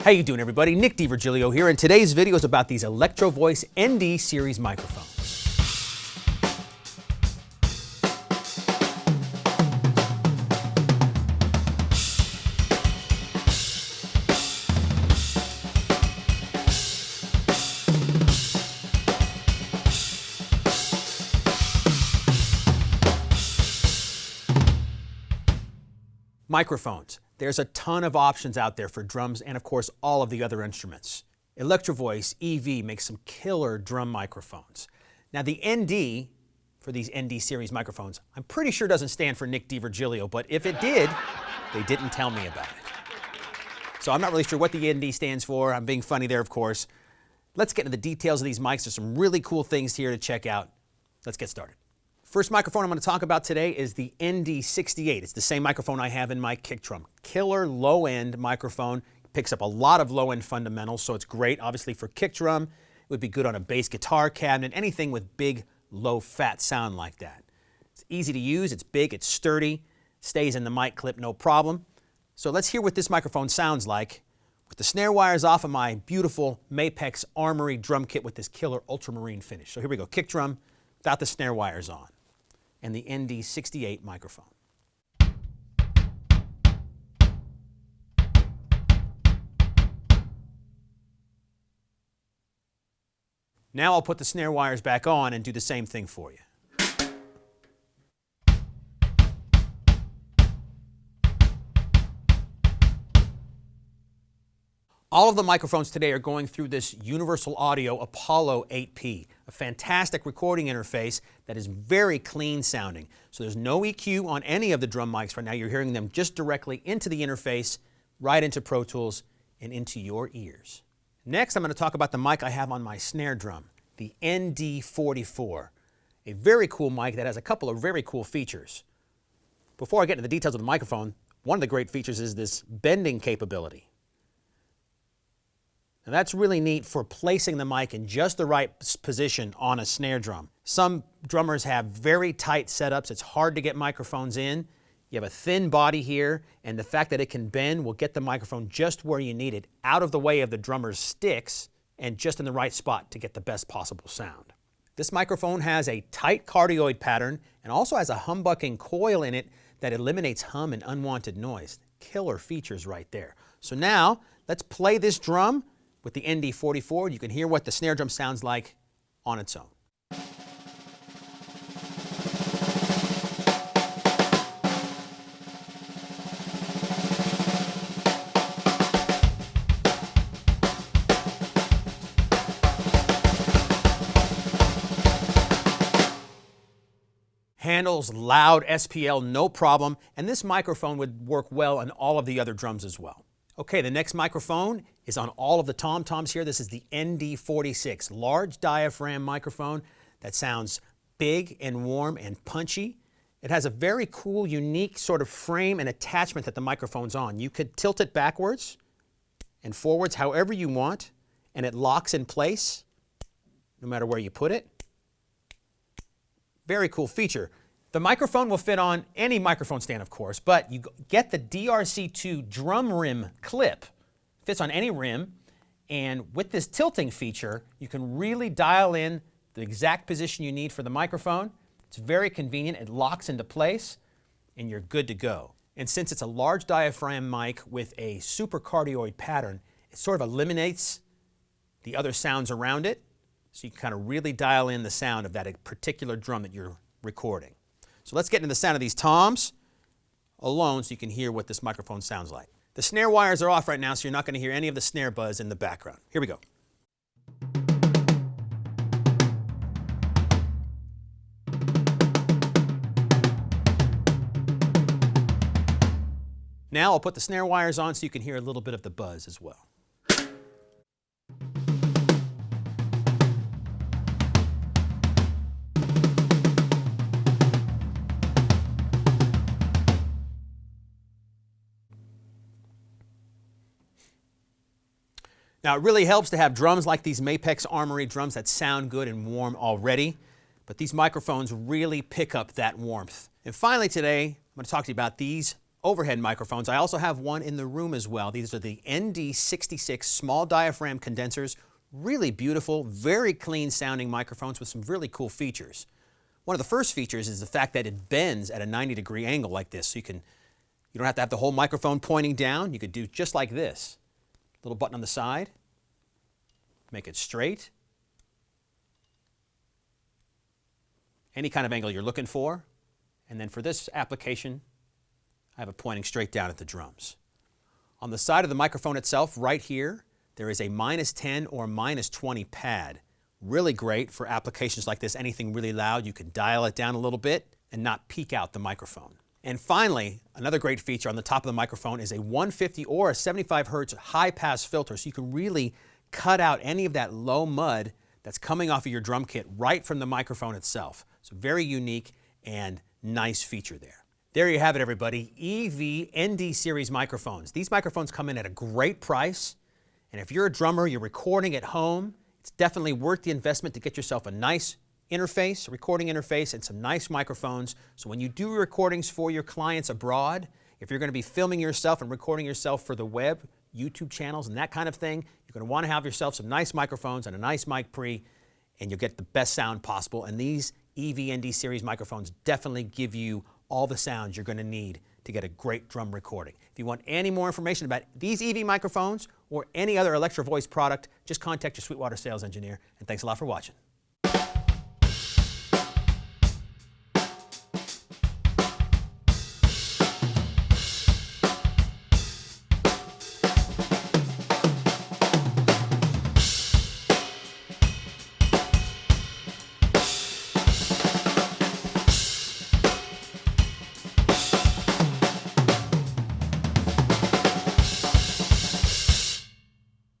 How you doing, everybody? Nick DiVirgilio here, and today's video is about these Electro-Voice ND series microphones. Microphones. There's a ton of options out there for drums and, of course, all of the other instruments. Electro-Voice EV makes some killer drum microphones. Now, the ND for these ND series microphones, I'm pretty sure doesn't stand for Nick DiVirgilio, but if it did, they didn't tell me about it. So I'm not really sure what the ND stands for. I'm being funny there, of course. Let's get into the details of these mics. There's some really cool things here to check out. Let's get started. First microphone I'm going to talk about today is the ND68. It's the same microphone I have in my kick drum. Killer low-end microphone. Picks up a lot of low-end fundamentals, so it's great. Obviously for kick drum, it would be good on a bass guitar cabinet, anything with big, low-fat sound like that. It's easy to use, it's big, it's sturdy, stays in the mic clip, no problem. So let's hear what this microphone sounds like with the snare wires off of my beautiful Mapex Armory drum kit with this killer ultramarine finish. So here we go, kick drum without the snare wires on, and the ND68 microphone. Now I'll put the snare wires back on and do the same thing for you. All of the microphones today are going through this Universal Audio Apollo 8P, a fantastic recording interface that is very clean sounding. So there's no EQ on any of the drum mics right now. You're hearing them just directly into the interface, right into Pro Tools and into your ears. Next, I'm going to talk about the mic I have on my snare drum, the ND44, a very cool mic that has a couple of very cool features. Before I get into the details of the microphone, one of the great features is this bending capability. Now that's really neat for placing the mic in just the right position on a snare drum. Some drummers have very tight setups. It's hard to get microphones in. You have a thin body here, and the fact that it can bend will get the microphone just where you need it, out of the way of the drummer's sticks, and just in the right spot to get the best possible sound. This microphone has a tight cardioid pattern and also has a humbucking coil in it that eliminates hum and unwanted noise. Killer features right there. So now, let's play this drum with the ND44. You can hear what the snare drum sounds like on its own. Handles loud SPL, no problem, and this microphone would work well on all of the other drums as well. Okay, the next microphone is on all of the tom-toms here. This is the ND46, large diaphragm microphone that sounds big and warm and punchy. It has a very cool, unique sort of frame and attachment that the microphone's on. You could tilt it backwards and forwards however you want, and it locks in place no matter where you put it. Very cool feature. The microphone will fit on any microphone stand, of course, but you get the DRC2 drum rim clip. Fits on any rim, and with this tilting feature, you can really dial in the exact position you need for the microphone. It's very convenient. It locks into place, and you're good to go. And since it's a large diaphragm mic with a supercardioid pattern, it sort of eliminates the other sounds around it, so you can kind of really dial in the sound of that particular drum that you're recording. So let's get into the sound of these toms alone so you can hear what this microphone sounds like. The snare wires are off right now, so you're not going to hear any of the snare buzz in the background. Here we go. Now I'll put the snare wires on so you can hear a little bit of the buzz as well. Now, it really helps to have drums like these Mapex Armory drums that sound good and warm already, but these microphones really pick up that warmth. And finally today, I'm going to talk to you about these overhead microphones. I also have one in the room as well. These are the ND66 small diaphragm condensers. Really beautiful, very clean sounding microphones with some really cool features. One of the first features is the fact that it bends at a 90-degree angle like this. So you don't have to have the whole microphone pointing down. You could do just like this. Little button on the side. Make it straight. Any kind of angle you're looking for. And then for this application, I have it pointing straight down at the drums. On the side of the microphone itself, right here, there is a -10 or -20 pad. Really great for applications like this. Anything really loud, you can dial it down a little bit and not peak out the microphone. And finally, another great feature on the top of the microphone is a 150 or a 75 hertz high-pass filter, so you can really cut out any of that low mud that's coming off of your drum kit right from the microphone itself. So very unique and nice feature there. There you have it, everybody. EV ND series microphones. These microphones come in at a great price, and if you're a drummer, you're recording at home, it's definitely worth the investment to get yourself a nice interface, a recording interface, and some nice microphones. So when you do recordings for your clients abroad, if you're going to be filming yourself and recording yourself for the web, YouTube channels, and that kind of thing, you're going to want to have yourself some nice microphones and a nice mic pre, and you'll get the best sound possible. And these EV ND series microphones definitely give you all the sounds you're going to need to get a great drum recording. If you want any more information about these EV microphones or any other Electro-Voice product, just contact your Sweetwater sales engineer. And thanks a lot for watching.